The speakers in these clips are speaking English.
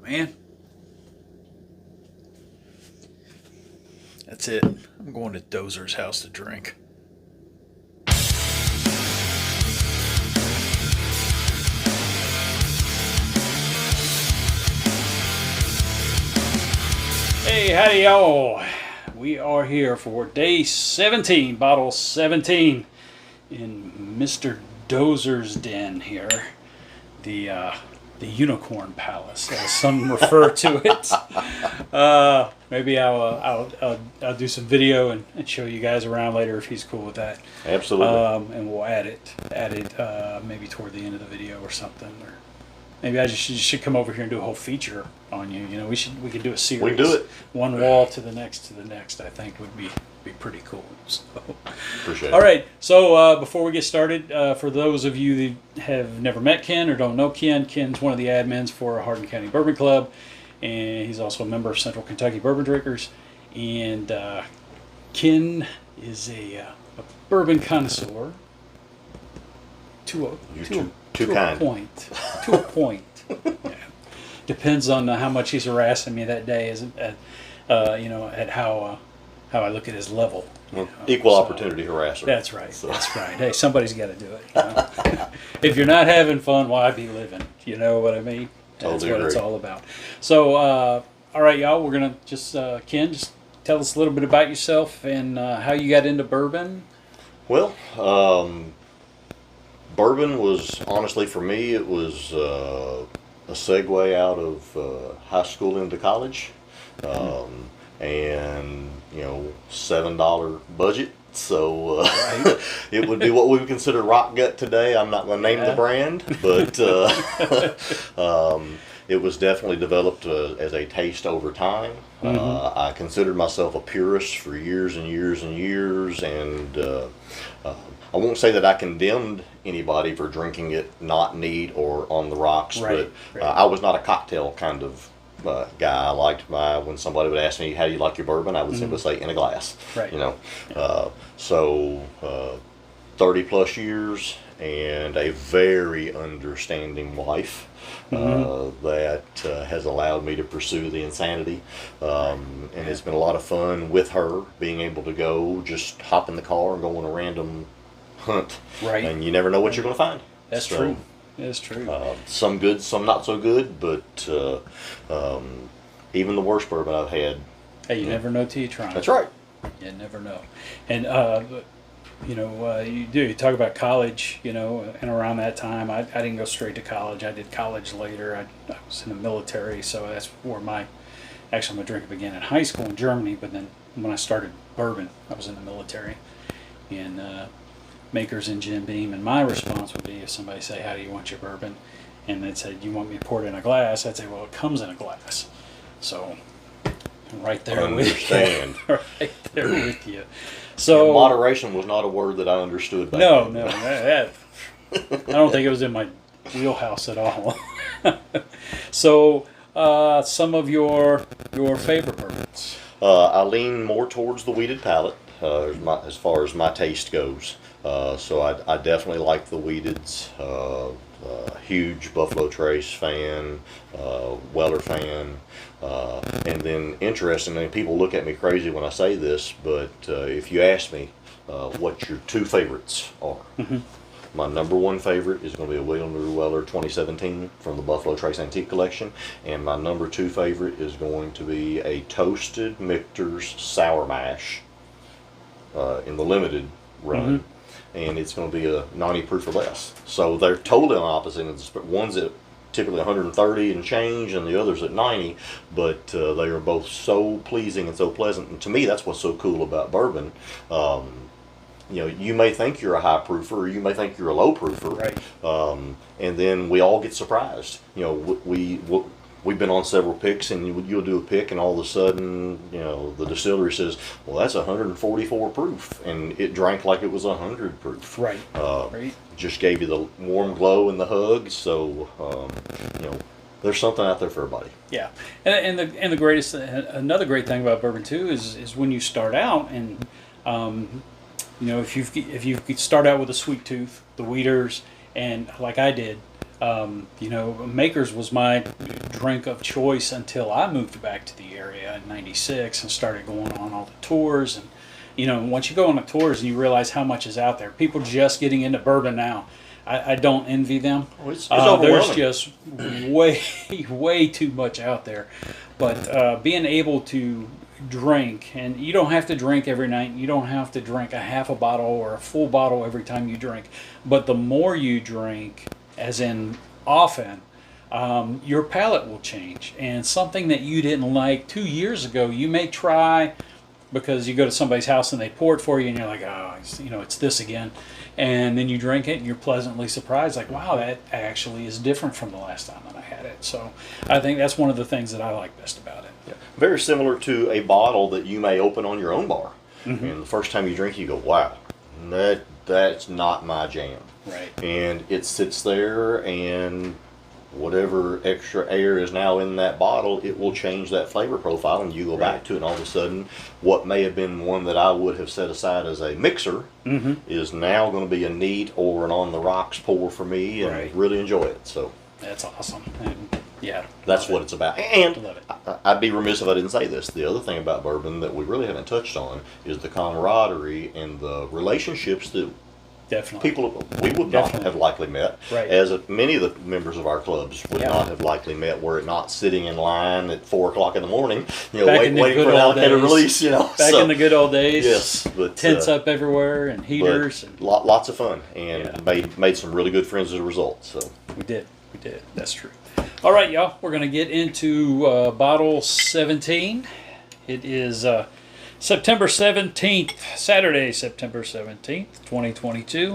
man. That's it. I'm going to Dozer's house to drink. Hey, howdy y'all. We are here for day 17, bottle 17 in Mr. Dozer's den here. The Unicorn Palace, as some refer to it. Maybe I'll do some video and show you guys around later if he's cool with that. Absolutely. And we'll add it maybe toward the end of the video or something. Or maybe I just should come over here and do a whole feature on you. You know, we could do a series. We do it. One wall to the next. I think would be pretty cool. So. Appreciate it. All right. So before we get started, for those of you that have never met Ken or don't know Ken, Ken's one of the admins for Hardin County Bourbon Club, and he's also a member of Central Kentucky Bourbon Drinkers. And Ken is a bourbon connoisseur to a point. To a point. Yeah. Depends on how much he's harassing me that day, at how I look at his level. Well, equal opportunity harasser. That's right. So. That's right. Hey, somebody's got to do it. You know? If you're not having fun, why be living? You know what I mean? That's Totally what agree. It's all about. So, all right, y'all, we're going to just, Ken, just tell us a little bit about yourself and how you got into bourbon. Well, bourbon was, honestly, for me, it was a segue out of high school into college. And, $7 budget. So Right. it would be what we would consider rock gut today. I'm not going to name the brand, but it was definitely developed as a taste over time. Mm-hmm. I considered myself a purist for years and years and years, and I won't say that I condemned anybody for drinking it not neat or on the rocks, Right, but right. I was not a cocktail kind of guy. I liked when somebody would ask me, how do you like your bourbon? I would simply say, in a glass. Right. So 30 plus years and a very understanding wife that has allowed me to pursue the insanity. And it's been a lot of fun with her, being able to go just hop in the car and go on a random hunt. Right. And you never know what you're going to find. That's true. That's true. Some good, some not so good, but even the worst bourbon I've had. Hey, you never know till you try. That's right. You never know. And, you talk about college, and around that time, I didn't go straight to college. I did college later. I was in the military, so that's where my drinking began in high school in Germany, but then when I started bourbon, I was in the military. And Makers and Jim Beam, and my response would be if somebody say, how do you want your bourbon? And they'd say, do you want me to pour it in a glass? I'd say, well, it comes in a glass. So I'm right there Understand. with you. Right there with you. So moderation was not a word that I understood back no, then. I don't think it was in my wheelhouse at all. So some of your favorite bourbons. I lean more towards the weeded palate as far as my taste goes. So I definitely like the weededs. Huge Buffalo Trace fan, Weller fan. And then, interestingly, people look at me crazy when I say this, but if you ask me what your two favorites are, my number one favorite is going to be a William Drew Weller 2017 from the Buffalo Trace Antique Collection, and my number two favorite is going to be a Toasted Michter's Sour Mash in the limited run. And it's going to be a 90 proof or less. So they're totally on opposite ends. One's at typically 130 and change, and the other's at 90. But they are both so pleasing and so pleasant. And to me, that's what's so cool about bourbon. You may think you're a high proofer, or you may think you're a low proofer. Right. And then we all get surprised. We've been on several picks, and you'll do a pick, and all of a sudden, the distillery says, well, that's 144 proof, and it drank like it was 100 proof. Right. Right. Just gave you the warm glow and the hug. So, there's something out there for everybody. Yeah, and the greatest, another great thing about bourbon too is when you start out, and if you start out with a sweet tooth, the wheaters, and like I did, You know, Makers was my drink of choice until I moved back to the area in '96 and started going on all the tours. And you know, once you go on the tours and you realize how much is out there, people just getting into bourbon now. I don't envy them. Oh, it's There's overwhelming. just way, way too much out there. But being able to drink, and you don't have to drink every night. You don't have to drink a half a bottle or a full bottle every time you drink. But the more you drink, as in often, your palate will change. And something that you didn't like 2 years ago, you may try because you go to somebody's house and they pour it for you, and you're like, oh, you know, it's this again. And then you drink it, and you're pleasantly surprised, like, wow, that actually is different from the last time that I had it. So I think that's one of the things that I like best about it. Yeah. Very similar to a bottle that you may open on your own bar. And the first time you drink, you go, wow, that's not my jam. Right. And it sits there, and whatever extra air is now in that bottle, it will change that flavor profile, and you go back to it, and all of a sudden, what may have been one that I would have set aside as a mixer is now going to be a neat or an on the rocks pour for me, and really enjoy it. So That's awesome. And yeah, that's what it's about. And Love it. I'd be remiss if I didn't say this. The other thing about bourbon that we really haven't touched on is the camaraderie and the relationships that Definitely. people we would not have likely met, Right. as many of the members of our clubs would Yeah. not have likely met were it not sitting in line at 4 o'clock in the morning, you know, Back in the waiting good for an old allocated days. release, you know. Back So, in the good old days. yes, but Tents up everywhere and heaters. but And lots of fun, and Yeah. made some really good friends as a result. So we did. We did. That's true. All right, y'all. We're going to get into bottle 17. It is September 17th, Saturday, September 17th, 2022.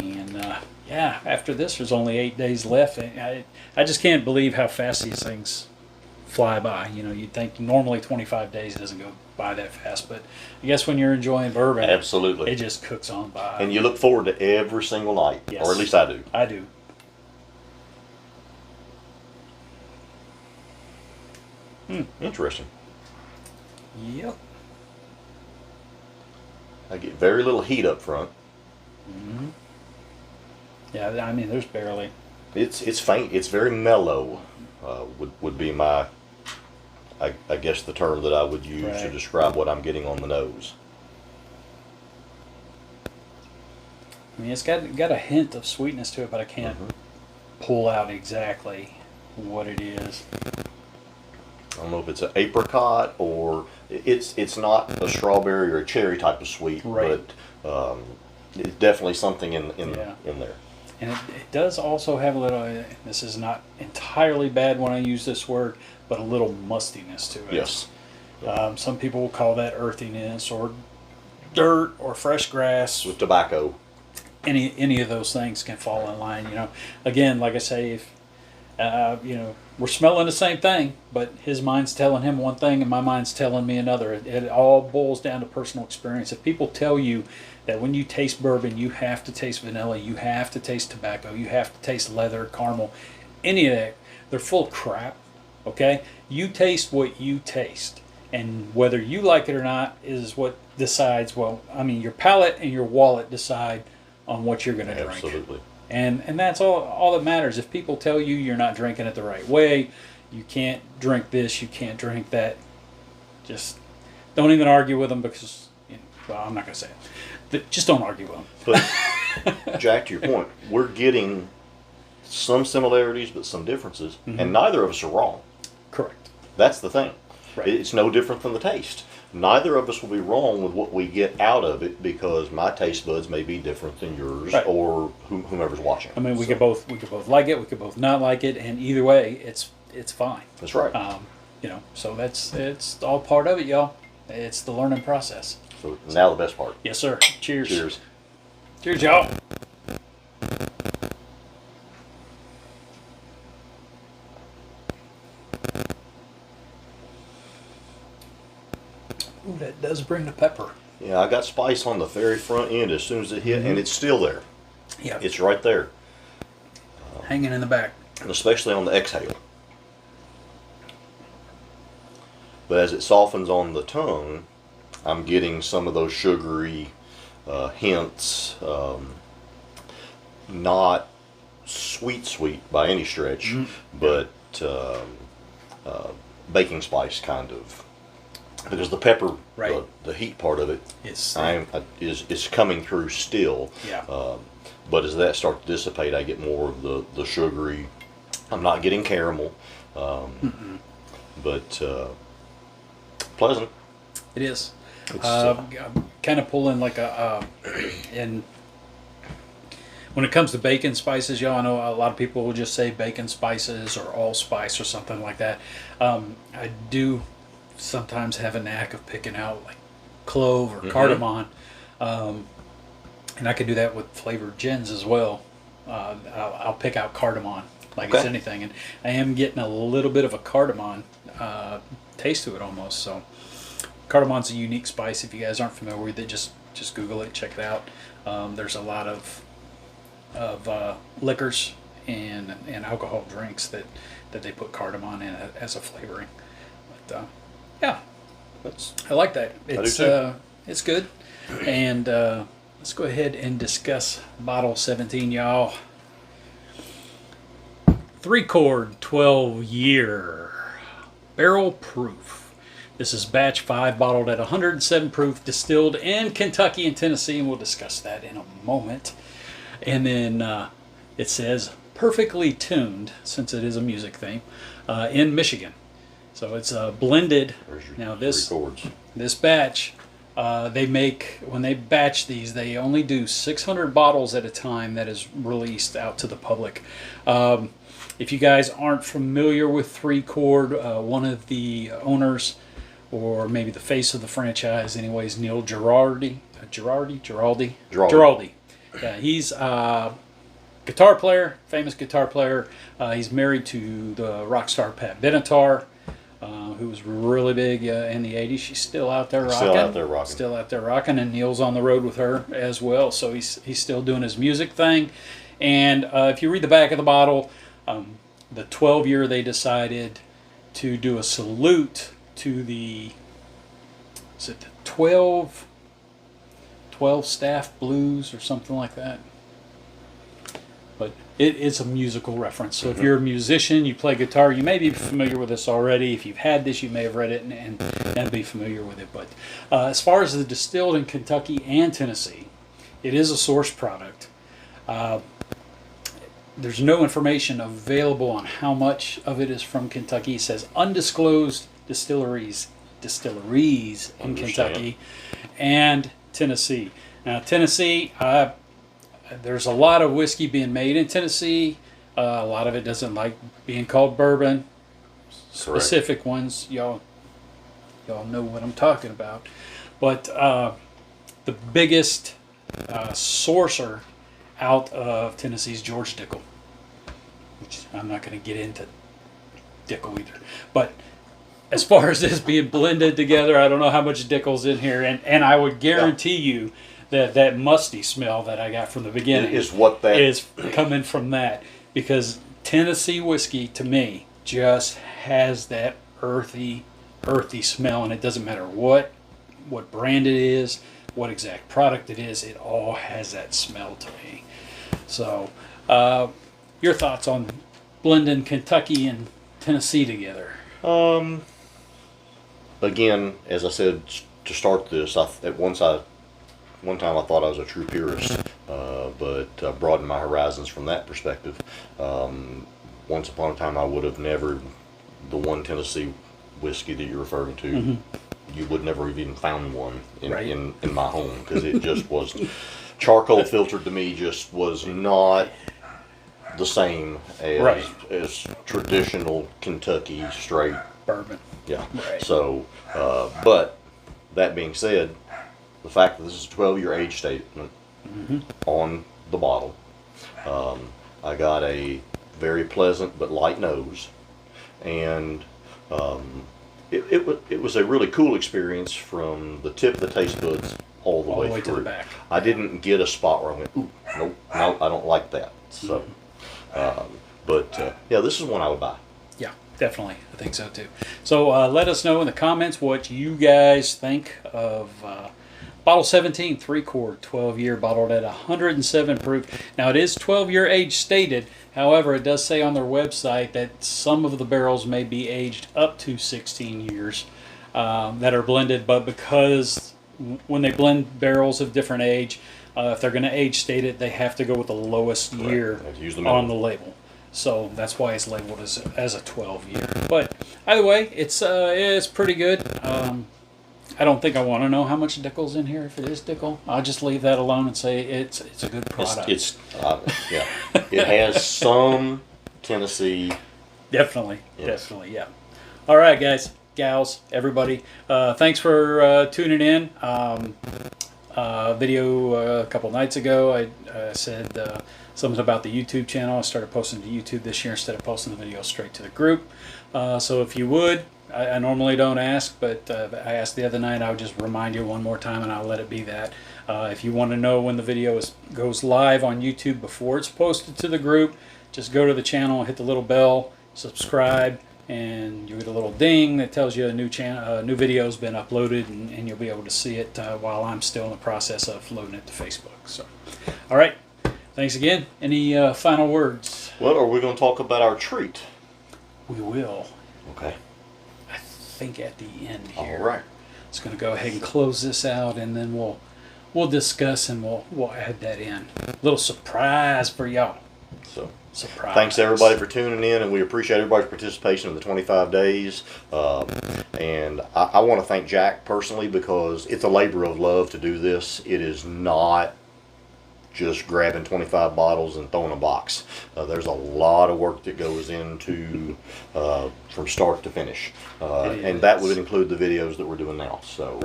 And yeah, after this, there's only 8 days left. And I just can't believe how fast these things fly by. You know, you'd think normally 25 days doesn't go by that fast, but I guess when you're enjoying bourbon, absolutely, it just cooks on by. and you look forward to every single night, Yes. or at least I do. I do. Interesting. Yep. I get very little heat up front. Yeah, I mean, there's barely. It's faint. It's very mellow. Would be my, I guess the term that I would use to Right. describe what I'm getting on the nose. I mean, it's got a hint of sweetness to it, but I can't pull out exactly what it is. I don't know if it's an apricot or it's not a strawberry or a cherry type of sweet, Right. but it's definitely something in Yeah. there. And it does also have a little, this is not entirely bad when I use this word, but a little mustiness to it. Yes. Some people will call that earthiness or dirt or fresh grass. With tobacco. Any of those things can fall in line. You know, again, like I say, if you know, we're smelling the same thing, but his mind's telling him one thing and my mind's telling me another. It all boils down to personal experience. If people tell you that when you taste bourbon, you have to taste vanilla, you have to taste tobacco, you have to taste leather, caramel, any of that, they're full of crap. Okay, you taste what you taste, and whether you like it or not is what decides. Well, I mean, your palate and your wallet decide on what you're going to drink. Absolutely. And that's all that matters. If people tell you you're not drinking it the right way, you can't drink this, you can't drink that, just don't even argue with them because, you know, well, I'm not going to say it. But just don't argue with them. But Jack, to your point, we're getting some similarities but some differences, and neither of us are wrong. Correct. That's the thing. Right. It's no different from the taste. Neither of us will be wrong with what we get out of it because my taste buds may be different than yours Right. or whomever's watching. I mean, we So, could both like it, we could both not like it, and either way, it's fine. That's right. You know, so it's all part of it, y'all. It's the learning process. So now the best part. Yes, sir. Cheers. Cheers. Cheers, y'all. Ooh, that does bring the pepper. Yeah, I got spice on the very front end as soon as it hit, and it's still there. Yeah, It's right there, hanging in the back. and especially on the exhale. But as it softens on the tongue, I'm getting some of those sugary hints, not sweet by any stretch, but baking spice kind of, because the pepper, Right. the heat part of it It's is coming through still. Yeah. But as that starts to dissipate, I get more of the sugary. I'm not getting caramel, but pleasant. It is. It's, Kind of pulling like and when it comes to bacon spices, y'all, I know a lot of people will just say bacon spices or allspice or something like that. I do sometimes have a knack of picking out like clove or cardamom, and I can do that with flavored gins as well. I'll pick out cardamom like it's anything, and I am getting a little bit of a cardamom taste to it almost. So cardamom's a unique spice. If you guys aren't familiar with it, just Google it, check it out. There's a lot of liquors and alcohol drinks that they put cardamom in as a flavoring. But yeah, I like that. It's good. And let's go ahead and discuss bottle 17, y'all. 3-chord 12-year barrel proof. This is batch 5, bottled at 107 proof, distilled in Kentucky and Tennessee, and we'll discuss that in a moment. And then it says perfectly tuned, since it is a music theme, in Michigan. So it's blended. Now this batch, they make, when they batch these, they only do 600 bottles at a time that is released out to the public. If you guys aren't familiar with 3-chord, one of the owners, or maybe the face of the franchise anyways, Neil Giraldi. Yeah, he's a guitar player, famous guitar player. He's married to the rock star Pat Benatar, who was really big in the 80s. She's still out there rocking. Still out there rocking, and Neil's on the road with her as well. So he's still doing his music thing. And if you read the back of the bottle, the 12-year, they decided to do a salute to the, is it the 12 staff blues or something like that. But it is a musical reference. So if you're a musician, you play guitar, you may be familiar with this already. If you've had this, you may have read it and be familiar with it. But as far as the distilled in Kentucky and Tennessee, it is a source product. There's no information available on how much of it is from Kentucky. It says undisclosed distilleries in Kentucky and Tennessee. Now Tennessee, there's a lot of whiskey being made in Tennessee. A lot of it doesn't like being called bourbon. Specific ones, y'all know what I'm talking about. But the biggest sourcer out of Tennessee's George Dickel, which I'm not going to get into Dickel either. But as far as this being blended together, I don't know how much Dickel's in here, and I would guarantee you that musty smell that I got from the beginning is what that is coming from that, because Tennessee whiskey to me just has that earthy smell, and it doesn't matter what brand it is, what exact product it is, it all has that smell to me. So, your thoughts on blending Kentucky and Tennessee together? Again, as I said to start this, one time I thought I was a true purist, but broadened my horizons from that perspective. Once upon a time, I would have never, the one Tennessee whiskey that you're referring to, you would never have even found one in my home, because it just was charcoal filtered to me, just was not the same as traditional Kentucky straight bourbon. Yeah. Right. So, but that being said, the fact that this is a 12-year age statement on the bottle, I got a very pleasant but light nose, and it was a really cool experience from the tip of the taste buds all the way through. To the back. I didn't get a spot where I went, ooh, nope, no, I don't like that. So, yeah, this is one I would buy. Yeah, definitely. I think so too. So let us know in the comments what you guys think of Bottle 17, 3-quart, 12-year, bottled at 107 proof. Now, it is 12-year age stated. However, it does say on their website that some of the barrels may be aged up to 16 years that are blended, but because when they blend barrels of different age, if they're going to age state it, they have to go with the lowest year on the label. So that's why it's labeled as a 12-year. But either way, it's pretty good. I don't think I want to know how much Dickel's in here. If it is Dickel, I'll just leave that alone and say it's a good product. Yeah, it has some Tennessee. Definitely, Yes. definitely, yeah. All right, guys, gals, everybody. Thanks for tuning in. Video a couple nights ago, I said something about the YouTube channel. I started posting to YouTube this year instead of posting the video straight to the group. So if you would, I normally don't ask, but I asked the other night. I would just remind you one more time, and I'll let it be that. If you want to know when the video goes live on YouTube before it's posted to the group, just go to the channel, hit the little bell, subscribe, and you get a little ding that tells you a new video's been uploaded, and you'll be able to see it while I'm still in the process of loading it to Facebook. So, all right. Thanks again. Any final words? Well, are we going to talk about our treat? We will. Okay. I think at the end here. All right. It's going to go ahead and close this out, and then we'll discuss and we'll add that in. Little surprise for y'all. So, surprise. thanks everybody for tuning in, and we appreciate everybody's participation in the 25 days. And I want to thank Jack personally, because it's a labor of love to do this. It is not just grabbing 25 bottles and throwing a box. There's a lot of work that goes into from start to finish, and that would include the videos that we're doing now. So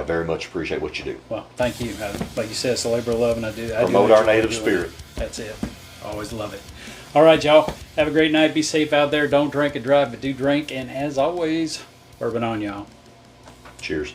very much appreciate what you do. Well, thank you. Like you said, it's a labor of love, and I promote our native spirit. That's it. Always love it. All right, y'all. Have a great night. Be safe out there. Don't drink and drive, but do drink. And as always, bourbon on, y'all. Cheers.